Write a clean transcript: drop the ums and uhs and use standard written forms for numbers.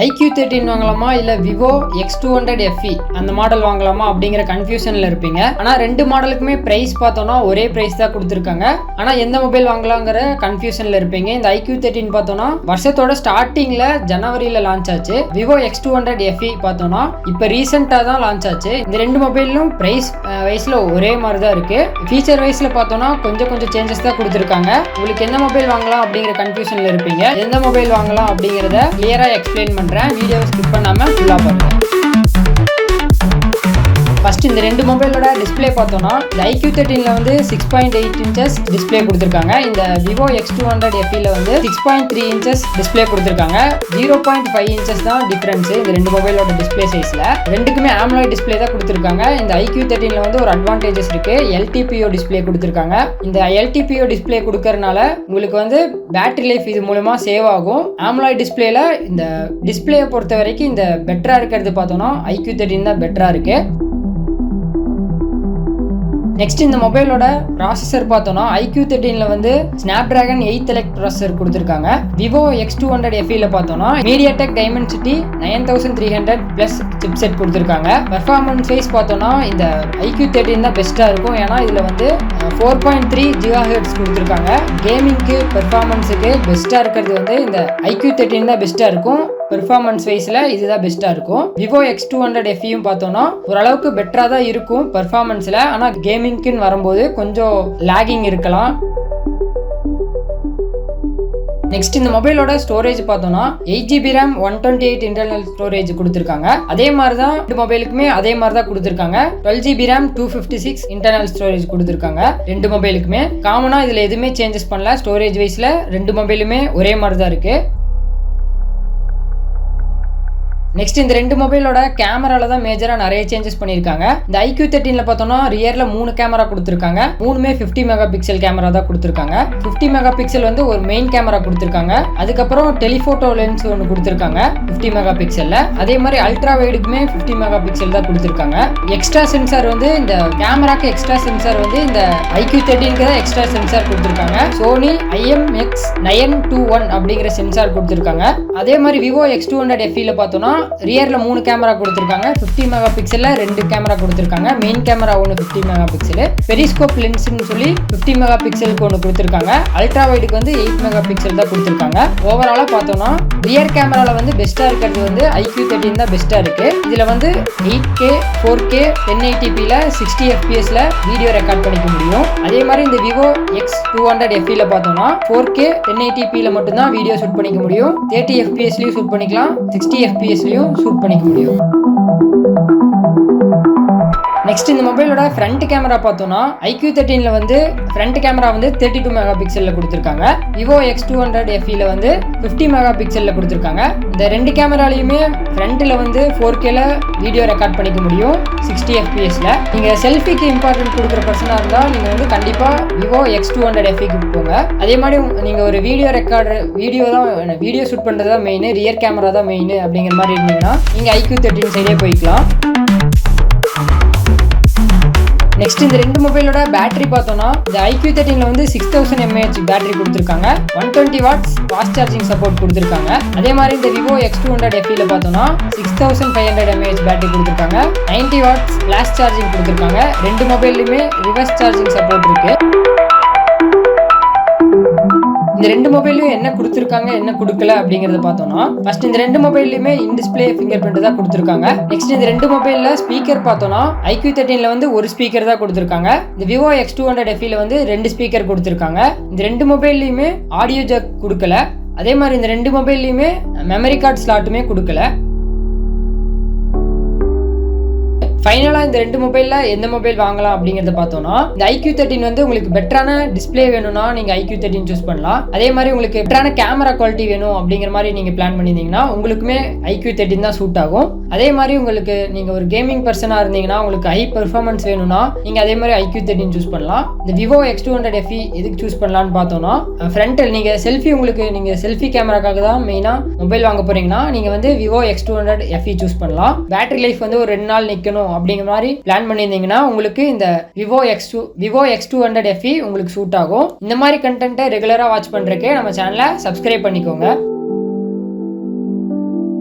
iQ13 வாங்கலாமா இல்ல Vivo X200 FE அந்த மாடல் வாங்கலாமா அப்படிங்கிற கன்ஃபியூஷன்ல இருப்பீங்க. ஆனா ரெண்டு மாடலுக்குமே பிரைஸ் பார்த்தோம்னா ஒரே பிரைஸ் தான் கொடுத்துருக்காங்க. ஆனா எந்த மொபைல் வாங்கலாங்கிற கன்ஃபியூஷன்ல இருப்பீங்க. இந்த iQ13 பார்த்தோம்னா வருஷத்தோட ஸ்டார்டிங்ல ஜனவரியில லான்ச் ஆச்சு. Vivo X200 FE பார்த்தோம்னா இப்போ ரீசெண்டா தான் லான்ச் ஆச்சு. இந்த ரெண்டு மொபைலும் பிரைஸ் வைஸ்ல ஒரே மாதிரி தான் இருக்கு. ஃபீச்சர் வைஸ்ல பார்த்தோம்னா கொஞ்சம் சேஞ்சஸ் தான் கொடுத்துருக்காங்க. உங்களுக்கு எந்த மொபைல் வாங்கலாம் அப்படிங்கிற கன்ஃபியூஷன்ல இருப்பீங்க. எந்த மொபைல் வாங்கலாம் அப்படிங்கறத கிளியரா எக்ஸ்பிளைன் வீடியோவை ஸ்கிப் பண்ணாம ஃபுல்லா பாருங்க. ஃபர்ஸ்ட் இந்த ரெண்டு மொபைலோட டிஸ்பிளே பார்த்தோம்னா இந்த iQ13ல வந்து 6.8 இன்ச்சஸ் டிஸ்பிளே கொடுத்துருக்காங்க. இந்த Vivo X200 FEல வந்து 6.3 இன்ச்சஸ் டிஸ்பிளே கொடுத்துருக்காங்க. 0.5 இன்ச்சஸ் தான் டிஃபரன்ஸ் இந்த ரெண்டு மொபைலோட டிஸ்பிளே சைஸ்ல. ரெண்டுக்குமே AMOLED டிஸ்பிளே தான் கொடுத்துருக்காங்க. இந்த iQ13ல வந்து ஒரு அட்வான்டேஜஸ் இருக்கு. LTPO டிஸ்பிளே கொடுத்துருக்காங்க. இந்த LTPO டிஸ்பிளே கொடுக்கறனால உங்களுக்கு வந்து பேட்டரி லைஃப் இது மூலமா சேவ் ஆகும். AMOLED டிஸ்பிளேல இந்த டிஸ்பிளேயை பொறுத்த வரைக்கும் இந்த பெட்டரா இருக்கிறது பார்த்தோம்னா iQ13 தான் பெட்டரா இருக்கு. நெக்ஸ்ட் இந்த மொபைலோட ப்ராசஸர் பார்த்தோம்னா iQ13ல வந்து Snapdragon 8 Elite ப்ராசஸர் கொடுத்துருக்காங்க. Vivo X200 FEல பார்த்தோம்னா MediaTek Dimensity 9300 பிளஸ் சிப்செட் கொடுத்துருக்காங்க. பெர்ஃபார்மன்ஸ் வைஸ் பார்த்தோம்னா இந்த iQ13 தான் பெஸ்ட்டாக இருக்கும். ஏன்னா இதில் வந்து 4.3 GHz கொடுத்துருக்காங்க. கேமிங்க்கு பெர்ஃபார்மன்ஸுக்கு பெஸ்ட்டாக இருக்கிறது வந்து இந்த iQ13 தான் பெஸ்ட்டாக இருக்கும். பெர்ஃபார்மன்ஸ் வைஸ்ல இதுதான் பெஸ்ட்டாக இருக்கும். Vivo X200 FEயும் பார்த்தோம்னா ஓரளவுக்கு பெட்டராக தான் இருக்கும் பெர்ஃபார்மன்ஸில். ஆனால் கேமிங்க்குன்னு வரும்போது கொஞ்சம் லேகிங் இருக்கலாம். நெக்ஸ்ட் இந்த மொபைலோட ஸ்டோரேஜ் பார்த்தோம்னா 8GB RAM 128 இன்டர்னல் ஸ்டோரேஜ் கொடுத்துருக்காங்க. அதே மாதிரி தான் ரெண்டு மொபைலுக்குமே அதே மாதிரி தான் கொடுத்துருக்காங்க. 12GB RAM 256 இன்டர்னல் ஸ்டோரேஜ் கொடுத்துருக்காங்க ரெண்டு மொபைலுக்குமே. காமனா இதுல எதுவுமே சேஞ்சஸ் பண்ணல. ஸ்டோரேஜ் வைஸ்ல ரெண்டு மொபைலுமே ஒரே மாதிரி தான் இருக்கு. நெக்ஸ்ட் இந்த ரெண்டு மொபைலோட கேமரால தான் மேஜரா நிறைய சேஞ்சஸ் பண்ணிருக்காங்க. இந்த iQ13ல பார்த்தோம்னா ரியர்ல 3 கேமரா கொடுத்துருக்காங்க. மூணுமே 50 மெகா பிக்சல் கேமரா தான் கொடுத்துருக்காங்க. 50 மெகா பிக்சல் வந்து ஒரு மெயின் கேமரா கொடுத்துருக்காங்க. அதுக்கப்புறம் டெலிஃபோட்டோ லென்ஸ் ஒன்று கொடுத்துருக்காங்க 50 மெகா பிக்சல்ல. அதே மாதிரி அல்ட்ரா வைடுக்குமே 50 மெகா பிக்சல் தான் கொடுத்துருக்காங்க. எக்ஸ்ட்ரா சென்சார் வந்து இந்த கேமராக்கு எக்ஸ்ட்ரா சென்சார் வந்து இந்த iQ13க்கு தான் எக்ஸ்ட்ரா சென்சார் கொடுத்துருக்காங்க. Sony IMX921 அப்படிங்கிற சென்சார் கொடுத்துருக்காங்க. அதே மாதிரி Vivo X200 FEல பார்த்தோம்னா ரியர்ல 3 கேமரா கொடுத்துருக்காங்க. 50 மெகா பிக்சல்ல 2 கேமரா கொடுத்துருக்காங்க. மெயின் கேமரா ஒன்று 50 மெகா பிக்சல், பெரிஸ்கோப் லென்ஸ்னு சொல்லி 50 மெகா பிக்சலுக்கு ஒன்று கொடுத்துருக்காங்க. அல்ட்ரா வைடுக்கு வந்து 8 மெகா பிக்சல் தான் கொடுத்துருக்காங்க. ஓவராலா பார்த்தோம்னா ரியர் கேமரால வந்து பெஸ்டா இருக்கிறது வந்து iQ13 தான் பெஸ்டா இருக்கு. இதுல வந்து 8K 4K 1080pல 60 fpsல வீடியோ ரெக்கார்ட் பண்ணிக்க முடியும். அதே மாதிரி இந்த Vivo X200 FEல பார்த்தோம்னா 4K 1080pல மட்டும் தான் வீடியோ ஷூட் பண்ணிக்க முடியும். 30 fpsலயும் ஷூட் பண்ணிக்கலாம், 60 fpsலயும் ஷூட் பண்ணிக்க முடியும். நெக்ஸ்ட் இந்த மொபைலோட ஃப்ரண்ட் கேமரா பார்த்தோம்னா iQ13ல வந்து ஃப்ரண்ட் கேமரா வந்து 32 மெகா பிக்சல்ல கொடுத்துருக்காங்க. Vivo X200 FEல வந்து 50 மெகா பிக்சல்ல கொடுத்துருக்காங்க. இந்த ரெண்டு கேமராலையுமே ஃப்ரண்ட்ல வந்து 4Kல வீடியோ ரெக்கார்ட் பண்ணிக்க முடியும் 60 fpsல. நீங்க செல்ஃபிக்கு இம்பார்ட்டன்ட் கொடுக்குற பர்சனா இருந்தா நீங்க வந்து கண்டிப்பா Vivo X200 FEக்கு போங்க. அதே மாதிரி நீங்க ஒரு வீடியோ ஷூட் பண்றதா மெயின், ரியர் கேமரா தான் மெயின் அப்படிங்கிற மாதிரி இருந்தீங்கன்னா நீங்க iQ13 சைடே போய்க்கலாம். நெக்ஸ்ட் இந்த ரெண்டு மொபைலோட பேட்டரி பார்த்தோம்னா இந்த iQ13ல வந்து 6000 mAh பேட்டரி கொடுத்துருக்காங்க. 120 வாட்ஸ் ஃபாஸ்ட் சார்ஜிங் சப்போர்ட் கொடுத்துருக்காங்க. அதே மாதிரி இந்த Vivo X200 FEல பார்த்தோம்னா 6500 mAh பேட்டரி கொடுத்துருக்காங்க. 90 வாட்ஸ் ஃபிளாஷ் சார்ஜிங் கொடுத்துருக்காங்க. ரெண்டு மொபைல்லையுமே ரிவர்ஸ் சார்ஜிங் சப்போர்ட் இருக்கு. இந்த ரெண்டு மொபைலையும் என்ன கொடுத்துருக்காங்க என்ன கொடுக்கல அப்படிங்கறத பார்த்தோம்னா ஃபர்ஸ்ட் இந்த ரெண்டு மொபைல்லையுமே இன் டிஸ்பிளே ஃபிங்கர் பிரிண்ட் தான் கொடுத்துருக்காங்க. நெக்ஸ்ட் இந்த ரெண்டு மொபைல்ல ஸ்பீக்கர் பார்த்தோம்னா iQ13ல வந்து ஒரு ஸ்பீக்கர் தான் கொடுத்துருக்காங்க. இந்த Vivo X200 FEல வந்து 2 ஸ்பீக்கர் கொடுத்துருக்காங்க. இந்த ரெண்டு மொபைல்லையுமே ஆடியோ ஜாக் கொடுக்கல. அதே மாதிரி இந்த ரெண்டு மொபைல்லையுமே மெமரி கார்டு ஸ்லாட்டுமே கொடுக்கல. ஃபைனலா இந்த ரெண்டு மொபைல்ல எந்த மொபைல் வாங்கலாம் அப்படிங்கறத பார்த்தோம்னா இந்த iQ13 வந்து உங்களுக்கு பெட்டரான டிஸ்பிளே வேணும்னா நீங்க iQ13 சூஸ் பண்ணலாம். அதே மாதிரி உங்களுக்கு பெட்டரான கேமரா குவாலிட்டி வேணும் அப்படிங்கிற மாதிரி நீங்க பிளான் பண்ணிருந்தீங்கன்னா உங்களுக்குமே iQ13 தான் சூட் ஆகும். அதே மாதிரி உங்களுக்கு நீங்க ஒரு கேமிங் பர்சனா இருந்தீங்கன்னா உங்களுக்கு ஹை பெர்ஃபார்மன்ஸ் வேணும்னா நீங்க அதே மாதிரி iQ13 சூஸ் பண்ணலாம். இந்த Vivo X200 FE எதுக்கு சூஸ் பண்ணலாம்னு பார்த்தோம்னா ஃப்ரண்ட் நீங்க செல்ஃபி கேமராக்காக தான் மெயினா மொபைல் வாங்க போறீங்கன்னா நீங்க வந்து Vivo X200 FE சூஸ் பண்ணலாம். பேட்டரி லைஃப் வந்து ஒரு 2 நாள் நிக்கணும் அப்படிங்கிற மாதிரி பிளான் பண்ணியிருந்தீங்கன்னா உங்களுக்கு இந்த Vivo X200 FE உங்களுக்கு சூட் ஆகும். இந்த மாதிரி கண்டென்ட்டை ரெகுலரா வாட்ச் பண்றதுக்கு நம்ம சேனலை சப்ஸ்கிரைப் பண்ணிக்கோங்க.